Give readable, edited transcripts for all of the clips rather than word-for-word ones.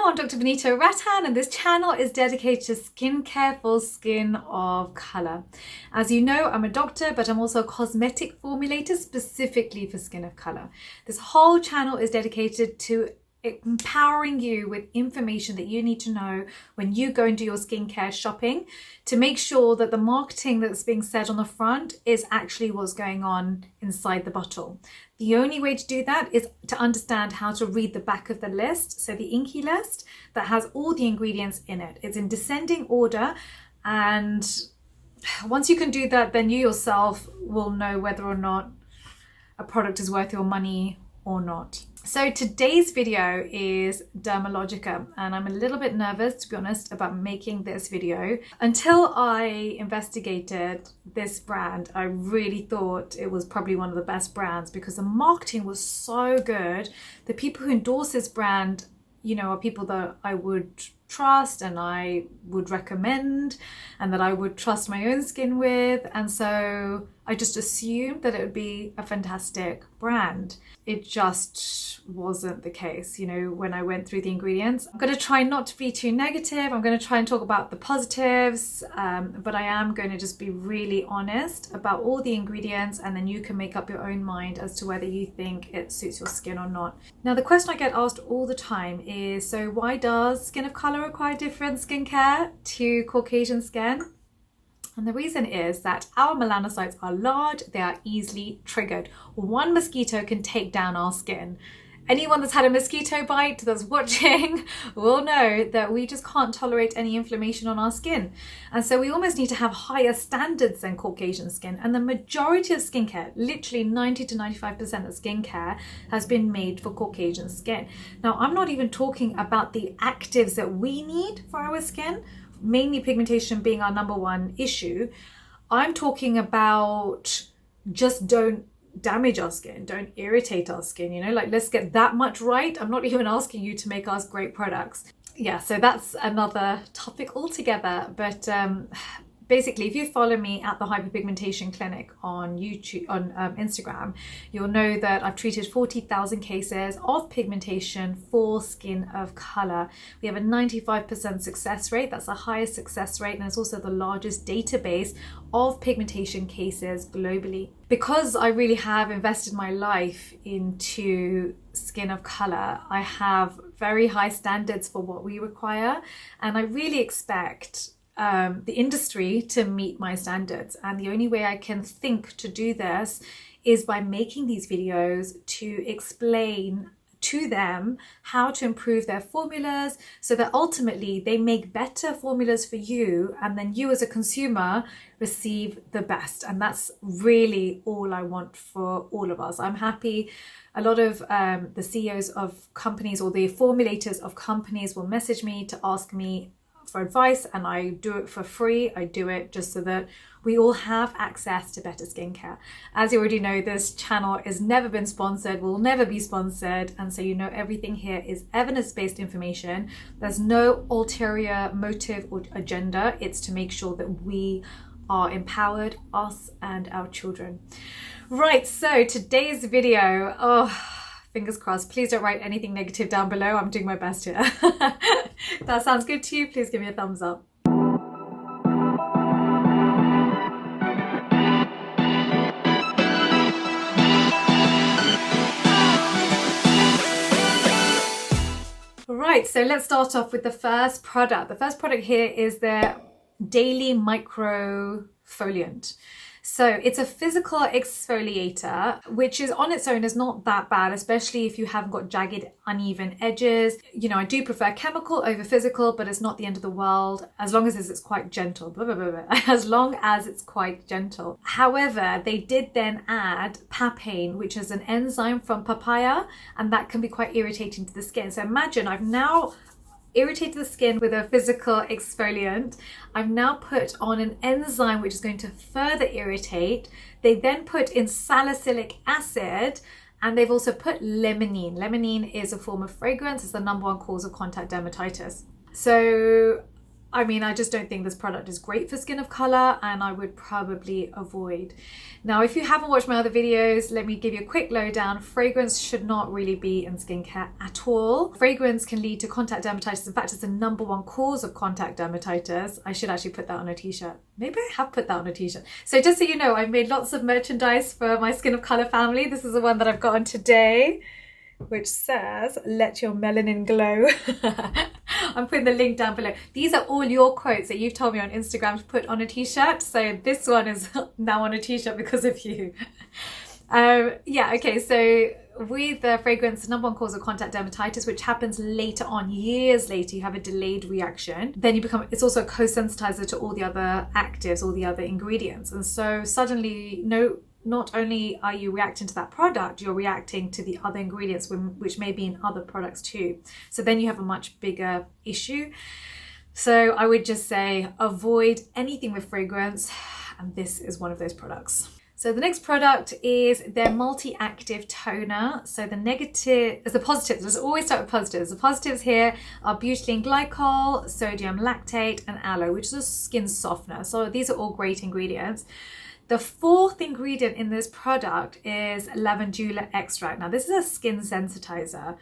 Hello, I'm Dr. Vanita Rattan and this channel is dedicated to skincare for skin of colour. As you know, I'm a doctor, but I'm also a cosmetic formulator specifically for skin of colour. This whole channel is dedicated to empowering you with information that you need to know when you go and do your skincare shopping to make sure that the marketing that's being said on the front is actually what's going on inside the bottle. The only way to do that is to understand how to read the back of the list, so the inky list that has all the ingredients in it. It's in descending order, and once you can do that, then you yourself will know whether or not a product is worth your money or not. So today's video is Dermalogica, and I'm a little bit nervous, to be honest, about making this video. Until I investigated this brand, I really thought it was probably one of the best brands because the marketing was so good. The people who endorse this brand, you know, are people that I would trust and I would recommend and that I would trust my own skin with, and so I just assumed that it would be a fantastic brand. It just wasn't the case, you know, when I went through the ingredients. I'm going to try not to be too negative. I'm going to try and talk about the positives, but I am going to just be really honest about all the ingredients, and then you can make up your own mind as to whether you think it suits your skin or not. Now, the question I get asked all the time is, so why does skin of colour require different skincare to Caucasian skin? And the reason is that our melanocytes are large, they are easily triggered. One mosquito can take down our skin. Anyone that's had a mosquito bite that's watching will know that we just can't tolerate any inflammation on our skin. And so we almost need to have higher standards than Caucasian skin. And the majority of skincare, literally 90 to 95% of skincare, has been made for Caucasian skin. Now, I'm not even talking about the actives that we need for our skin, mainly pigmentation being our number one issue. I'm talking about just don't damage our skin, don't irritate our skin, you know, like let's get that much right. I'm not even asking you to make us great products. Yeah, so that's another topic altogether. But basically, if you follow me at the Hyperpigmentation Clinic on YouTube, on Instagram, you'll know that I've treated 40,000 cases of pigmentation for skin of colour. We have a 95% success rate. That's the highest success rate, and it's also the largest database of pigmentation cases globally. Because I really have invested my life into skin of colour, I have very high standards for what we require, and I really expect the industry to meet my standards. And the only way I can think to do this is by making these videos to explain to them how to improve their formulas so that ultimately they make better formulas for you, and then you as a consumer receive the best. And that's really all I want for all of us. I'm happy. A lot of the CEOs of companies or the formulators of companies will message me to ask me for advice, and I do it for free. I do it just so that we all have access to better skincare. As you already know, this channel has never been sponsored, will never be sponsored, and so you know everything here is evidence-based information. There's no ulterior motive or agenda. It's to make sure that we are empowered, us and our children. Right, so today's video, fingers crossed, please don't write anything negative down below. I'm doing my best here. If that sounds good to you, please give me a thumbs up. Right, so let's start off with the first product. The first product here is the Daily Microfoliant. So it's a physical exfoliator, which is on its own is not that bad, especially if you haven't got jagged, uneven edges. You know, I do prefer chemical over physical, but it's not the end of the world as long as it's quite gentle. Blah, blah, blah, blah. As long as it's quite gentle. However, they did then add papain, which is an enzyme from papaya, and that can be quite irritating to the skin. So imagine I've now irritated the skin with a physical exfoliant. I've now put on an enzyme which is going to further irritate. They then put in salicylic acid, and they've also put limonene. Limonene is a form of fragrance. It's the #1 cause of contact dermatitis. So I mean, I just don't think this product is great for skin of color, and I would probably avoid. Now, if you haven't watched my other videos, let me give you a quick lowdown. Fragrance should not really be in skincare at all. Fragrance can lead to contact dermatitis. In fact, it's the #1 cause of contact dermatitis. I should actually put that on a t-shirt. Maybe I have put that on a t-shirt. So just so you know, I've made lots of merchandise for my Skin of Color family. This is the one that I've got on today, which says, "Let your melanin glow." I'm putting the link down below. These are all your quotes that you've told me on Instagram to put on a t-shirt. So this one is now on a t-shirt because of you. Yeah, okay, so with the fragrance, #1 cause of contact dermatitis, which happens later on, years later, you have a delayed reaction. Then you become, it's also a co-sensitizer to all the other actives, all the other ingredients. And so suddenly, not only are you reacting to that product, you're reacting to the other ingredients, which may be in other products too. So then you have a much bigger issue. So I would just say avoid anything with fragrance, and this is one of those products. So the next product is their multi-active toner. So the positives, let's always start with positives. The positives here are butylene glycol, sodium lactate, and aloe, which is a skin softener. So these are all great ingredients. The fourth ingredient in this product is lavandula extract. Now this is a skin sensitizer,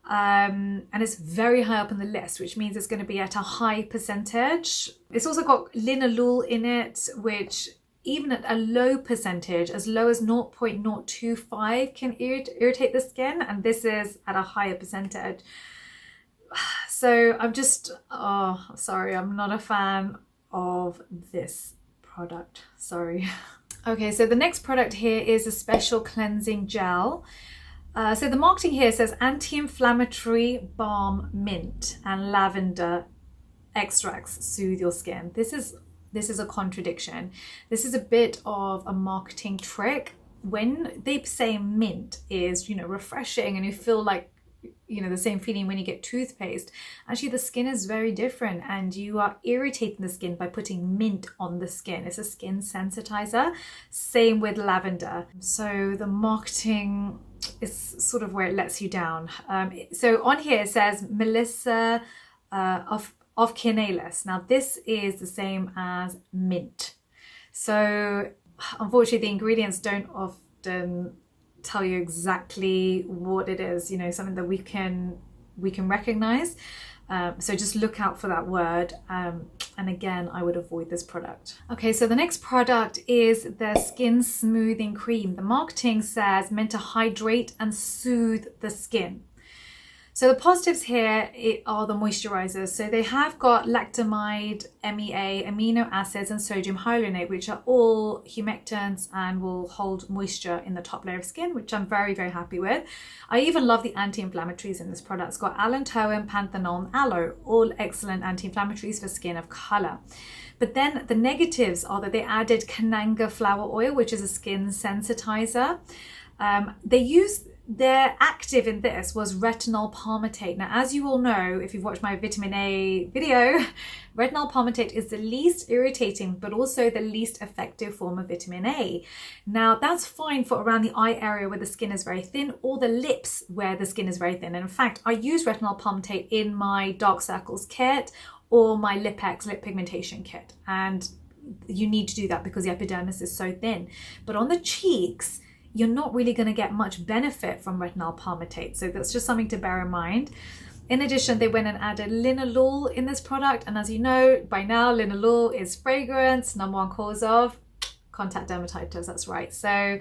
and it's very high up on the list, which means it's going to be at a high percentage. It's also got linalool in it, which even at a low percentage, as low as 0.025, can irritate the skin, and this is at a higher percentage. So I'm just, oh, sorry, I'm not a fan of this product, sorry. Okay, so the next product here is a special cleansing gel. So the marketing here says anti-inflammatory balm mint and lavender extracts soothe your skin. This is a contradiction. This is a bit of a marketing trick. When they say mint is, refreshing, and you feel like, the same feeling when you get toothpaste, actually the skin is very different, and you are irritating the skin by putting mint on the skin. It's a skin sensitizer. Same with lavender. So the marketing is sort of where it lets you down. So on here it says Melissa of Quinalis. Now this is the same as mint. So unfortunately the ingredients don't often tell you exactly what it is, something that we can recognize. So just look out for that word. And again, I would avoid this product. Okay, so the next product is the Skin Smoothing Cream. The marketing says meant to hydrate and soothe the skin. So the positives here are the moisturizers. So they have got lactamide, MEA, amino acids, and sodium hyaluronate, which are all humectants and will hold moisture in the top layer of skin, which I'm very, very happy with. I even love the anti-inflammatories in this product. It's got allantoin, panthenol, and aloe, all excellent anti-inflammatories for skin of color. But then the negatives are that they added Kananga flower oil, which is a skin sensitizer. Their active in this was retinol palmitate. Now, as you all know, if you've watched my vitamin A video, retinol palmitate is the least irritating, but also the least effective form of vitamin A. Now, that's fine for around the eye area where the skin is very thin, or the lips where the skin is very thin. And in fact, I use retinol palmitate in my dark circles kit or my Lip-X lip pigmentation kit. And you need to do that because the epidermis is so thin. But on the cheeks, you're not really going to get much benefit from retinol palmitate. So that's just something to bear in mind. In addition, they went and added linalool in this product. And as you know, by now, linalool is fragrance, #1 cause of contact dermatitis. That's right. So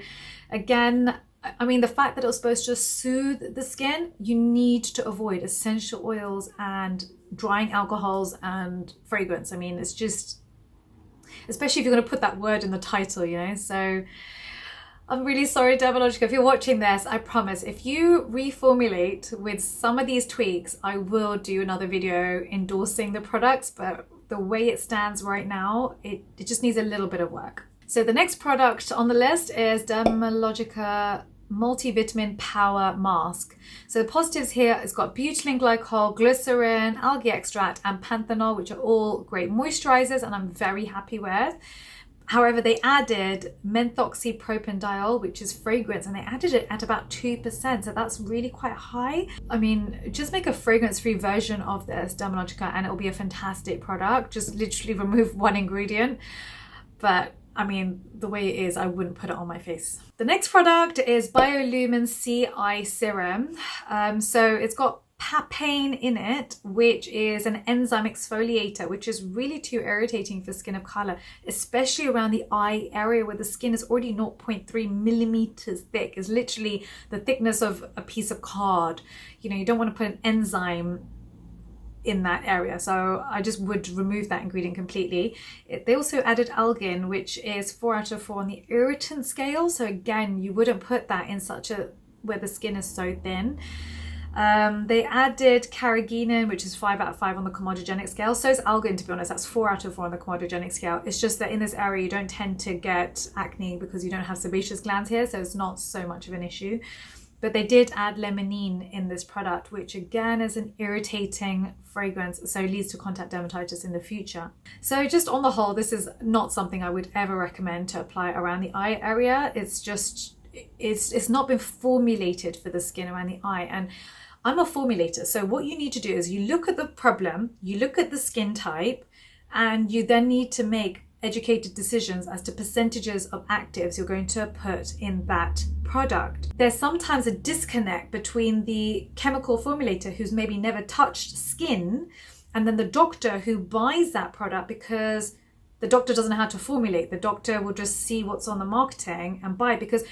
again, I mean, the fact that it was supposed to just soothe the skin, you need to avoid essential oils and drying alcohols and fragrance. I mean, it's just, especially if you're going to put that word in the title, So I'm really sorry, Dermalogica, if you're watching this, I promise, if you reformulate with some of these tweaks, I will do another video endorsing the products, but the way it stands right now, it just needs a little bit of work. So the next product on the list is Dermalogica Multivitamin Power Mask. So the positives here, it's got butylene glycol, glycerin, algae extract, and panthenol, which are all great moisturizers, and I'm very happy with. However, they added methoxypropanediol, which is fragrance, and they added it at about 2%. So that's really quite high. I mean, just make a fragrance-free version of this Dermalogica and it'll be a fantastic product. Just literally remove one ingredient. But I mean, the way it is, I wouldn't put it on my face. The next product is Biolumin-C Eye Serum. So it's got papain in it, which is an enzyme exfoliator, which is really too irritating for skin of color, especially around the eye area where the skin is already 0.3 millimeters thick. It's literally the thickness of a piece of card. You know, you don't want to put an enzyme in that area, so I just would remove that ingredient completely. They also added algin, which is 4 out of 4 on the irritant scale, so again, you wouldn't put that in such a where the skin is so thin. They added carrageenan, which is 5 out of 5 on the comedogenic scale. So is algin, to be honest. That's 4 out of 4 on the comedogenic scale. It's just that in this area you don't tend to get acne because you don't have sebaceous glands here, so it's not so much of an issue. But they did add limonene in this product, which again is an irritating fragrance, so leads to contact dermatitis in the future. So just on the whole, this is not something I would ever recommend to apply around the eye area. It's just, it's not been formulated for the skin around the eye. And I'm a formulator, so what you need to do is you look at the problem, you look at the skin type, and you then need to make educated decisions as to percentages of actives you're going to put in that product. There's sometimes a disconnect between the chemical formulator who's maybe never touched skin and then the doctor who buys that product because the doctor doesn't know how to formulate. The doctor will just see what's on the marketing and buy it, because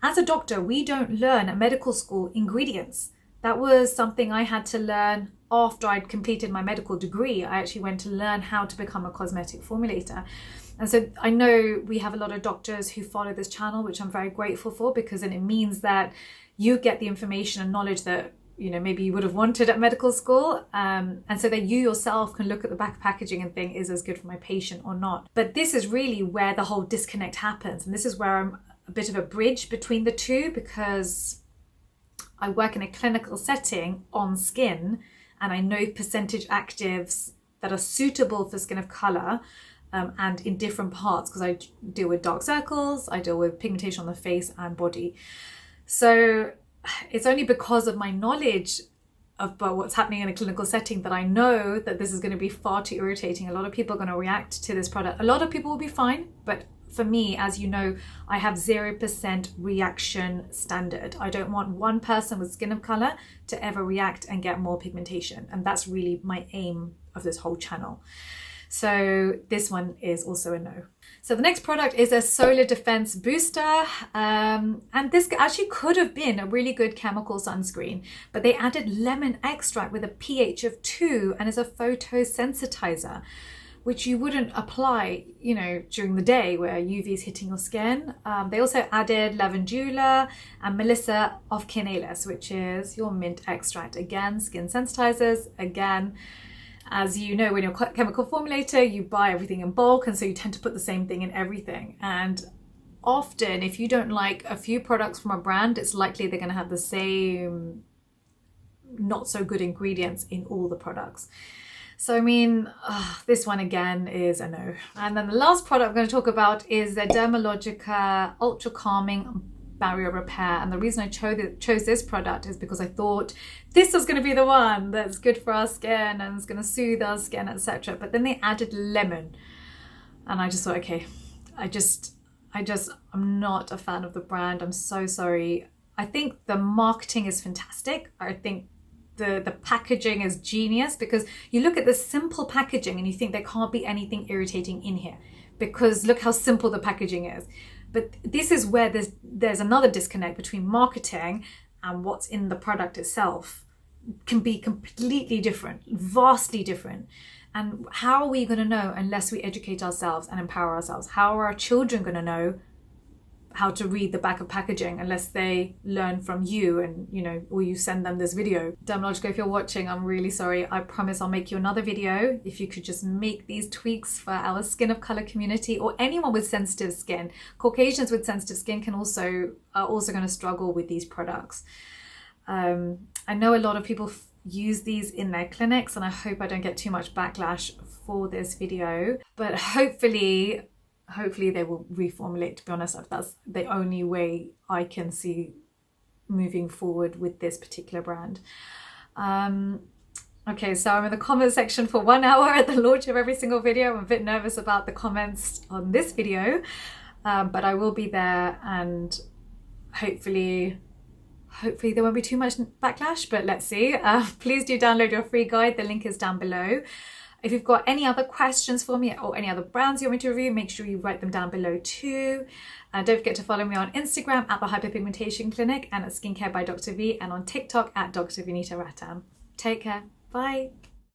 as a doctor, we don't learn at medical school ingredients. That was something I had to learn after I'd completed my medical degree. I actually went to learn how to become a cosmetic formulator. And so I know we have a lot of doctors who follow this channel, which I'm very grateful for, because then it means that you get the information and knowledge that, you know, maybe you would have wanted at medical school. And so that you yourself can look at the back packaging and think, is this good for my patient or not? But this is really where the whole disconnect happens. And this is where I'm a bit of a bridge between the two, because I work in a clinical setting on skin and I know percentage actives that are suitable for skin of color and in different parts, because I deal with dark circles, I deal with pigmentation on the face and body. So it's only because of my knowledge about what's happening in a clinical setting that I know that this is going to be far too irritating. A lot of people are going to react to this product. A lot of people will be fine, but for me, as you know, I have 0% reaction standard. I don't want one person with skin of color to ever react and get more pigmentation. And that's really my aim of this whole channel. So this one is also a no. So the next product is a solar defense booster. And this actually could have been a really good chemical sunscreen, but they added lemon extract with a pH of 2 and is a photosensitizer, which you wouldn't apply, you know, during the day where UV is hitting your skin. They also added lavandula and melissa officinalis, which is your mint extract. Again, skin sensitizers. Again, as you know, when you're a chemical formulator, you buy everything in bulk, and so you tend to put the same thing in everything. And often, if you don't like a few products from a brand, it's likely they're going to have the same not so good ingredients in all the products. So I mean, this one again is a no. And then the last product I'm going to talk about is the Dermalogica Ultra Calming Barrier Repair. And the reason I chose this product is because I thought this was going to be the one that's good for our skin and it's going to soothe our skin, etc. But then they added lemon, and I just thought, okay, I'm not a fan of the brand. I'm so sorry. I think the marketing is fantastic. I think the packaging is genius, because you look at the simple packaging and you think there can't be anything irritating in here, because look how simple the packaging is. But this is where there's another disconnect between marketing and what's in the product itself. Can be completely different, vastly different. And how are we going to know unless we educate ourselves and empower ourselves? How are our children going to know how to read the back of packaging unless they learn from you and, you know, or you send them this video? Dermalogica, if you're watching, I'm really sorry. I promise I'll make you another video if you could just make these tweaks for our skin of color community, or anyone with sensitive skin. Caucasians with sensitive skin are also going to struggle with these products. I know a lot of people use these in their clinics, and I hope I don't get too much backlash for this video, but hopefully hopefully they will reformulate. To be honest, that's the only way I can see moving forward with this particular brand. Okay, so I'm in the comment section for 1 hour at the launch of every single video. I'm a bit nervous about the comments on this video, but I will be there, and hopefully there won't be too much backlash, but let's see. Please do download your free guide. The link is down below. If you've got any other questions for me or any other brands you want me to review, make sure you write them down below too. And don't forget to follow me on Instagram at the Hyperpigmentation Clinic and at Skincare by Dr. V, and on TikTok at Dr. Vanita Rattan. Take care. Bye.